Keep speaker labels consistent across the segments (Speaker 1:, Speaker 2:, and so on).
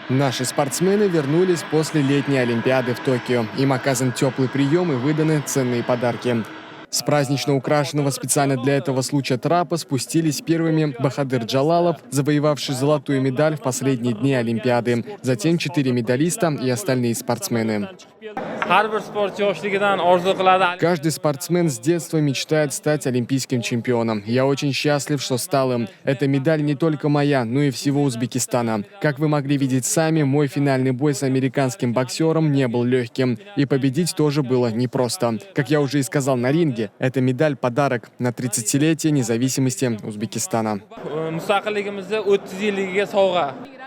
Speaker 1: Наши спортсмены вернулись после летней Олимпиады в Токио. Им оказан теплый прием и выданы ценные подарки. С празднично украшенного специально для этого случая трапа спустились первыми Бахадыр Джалалов, завоевавший золотую медаль в последние дни Олимпиады. Затем 4 медалиста и остальные спортсмены. Каждый спортсмен с детства мечтает стать олимпийским чемпионом. Я очень счастлив, что стал им. Эта медаль не только моя, но и всего Узбекистана. Как вы могли видеть сами, мой финальный бой с американским боксером не был легким. И победить тоже было непросто. Как я уже и сказал на ринге, эта медаль – подарок на 30-летие независимости Узбекистана.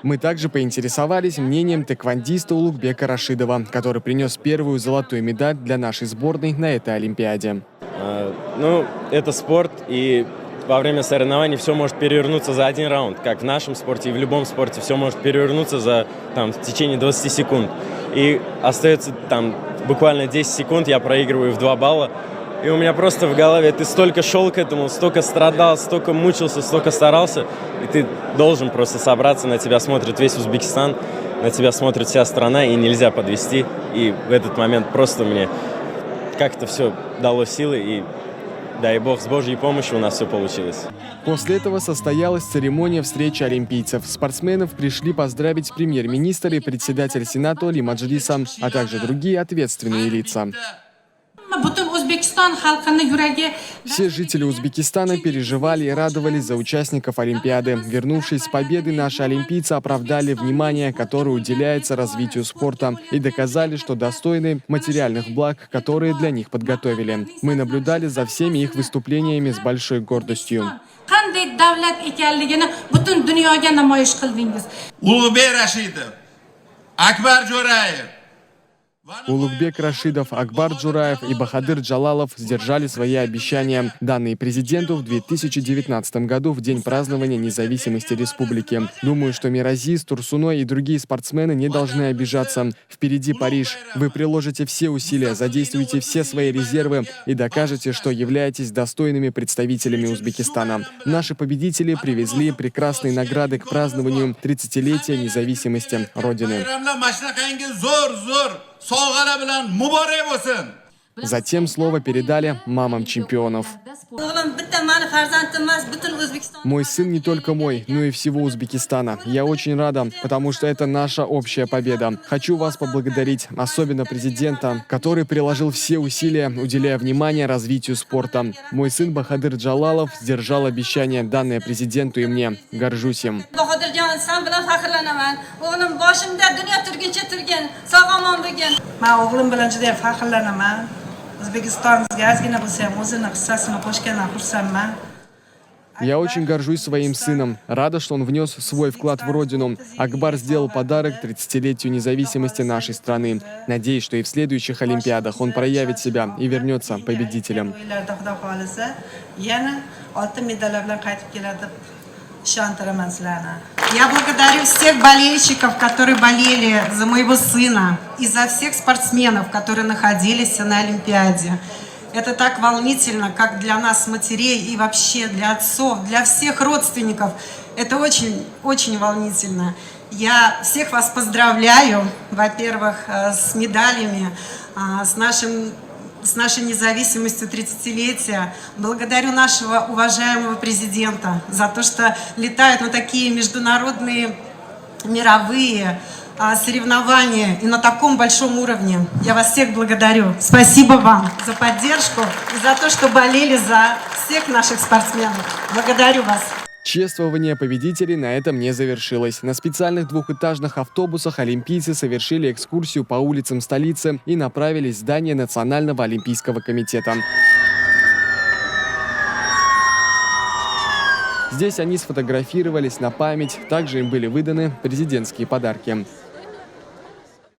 Speaker 1: Мы также поинтересовались мнением тэквондиста Улугбека Рашидова, который принес первую золотую медаль для нашей сборной на этой Олимпиаде.
Speaker 2: Это спорт, и во время соревнований все может перевернуться за один раунд. Как в нашем спорте и в любом спорте, все может перевернуться в течение 20 секунд. И остается буквально 10 секунд, я проигрываю в 2 балла. И у меня просто в голове, ты столько шел к этому, столько страдал, столько мучился, столько старался, и ты должен просто собраться, на тебя смотрит весь Узбекистан, на тебя смотрит вся страна, и нельзя подвести. И в этот момент просто мне как-то все дало силы, и дай бог, с Божьей помощью у нас все получилось.
Speaker 1: После этого состоялась церемония встречи олимпийцев. Спортсменов пришли поздравить премьер-министр и председатель Сената Оли Маджлиса, а также другие ответственные лица. Все жители Узбекистана переживали и радовались за участников Олимпиады. Вернувшись с победы, наши олимпийцы оправдали внимание, которое уделяется развитию спорта, и доказали, что достойны материальных благ, которые для них подготовили. Мы наблюдали за всеми их выступлениями с большой гордостью.
Speaker 3: Улугбек Рашидов, Акбар Джураев.
Speaker 1: Улугбек Рашидов, Акбар Джураев и Бахадыр Джалалов сдержали свои обещания, данные президенту в 2019 году в день празднования независимости республики. Думаю, что Миразиз, Турсуной и другие спортсмены не должны обижаться. Впереди Париж. Вы приложите все усилия, задействуйте все свои резервы и докажете, что являетесь достойными представителями Узбекистана. Наши победители привезли прекрасные награды к празднованию 30-летия независимости Родины. Затем слово передали мамам чемпионов. Мой сын не только мой, но и всего Узбекистана. Я очень рада, потому что это наша общая победа. Хочу вас поблагодарить, особенно президента, который приложил все усилия, уделяя внимание развитию спорта. Мой сын Бахадыр Джалалов сдержал обещание, данное президенту и мне. Горжусь им. Я очень горжусь своим сыном. Рада, что он внес свой вклад в родину. Акбар сделал подарок 30-летию независимости нашей страны. Надеюсь, что и в следующих Олимпиадах он проявит себя и вернется победителем.
Speaker 4: Я благодарю всех болельщиков, которые болели за моего сына, и за всех спортсменов, которые находились на Олимпиаде. Это так волнительно, как для нас, матерей, и вообще для отцов, для всех родственников. Это очень волнительно. Я всех вас поздравляю, во-первых, с медалями, с нашей независимостью 30-летия. Благодарю нашего уважаемого президента за то, что летают на такие международные мировые соревнования и на таком большом уровне. Я вас всех благодарю. Спасибо вам за поддержку и за то, что болели за всех наших спортсменов. Благодарю вас.
Speaker 1: Чествование победителей на этом не завершилось. На специальных двухэтажных автобусах олимпийцы совершили экскурсию по улицам столицы и направились в здание Национального олимпийского комитета. Здесь они сфотографировались на память, также им были выданы президентские подарки.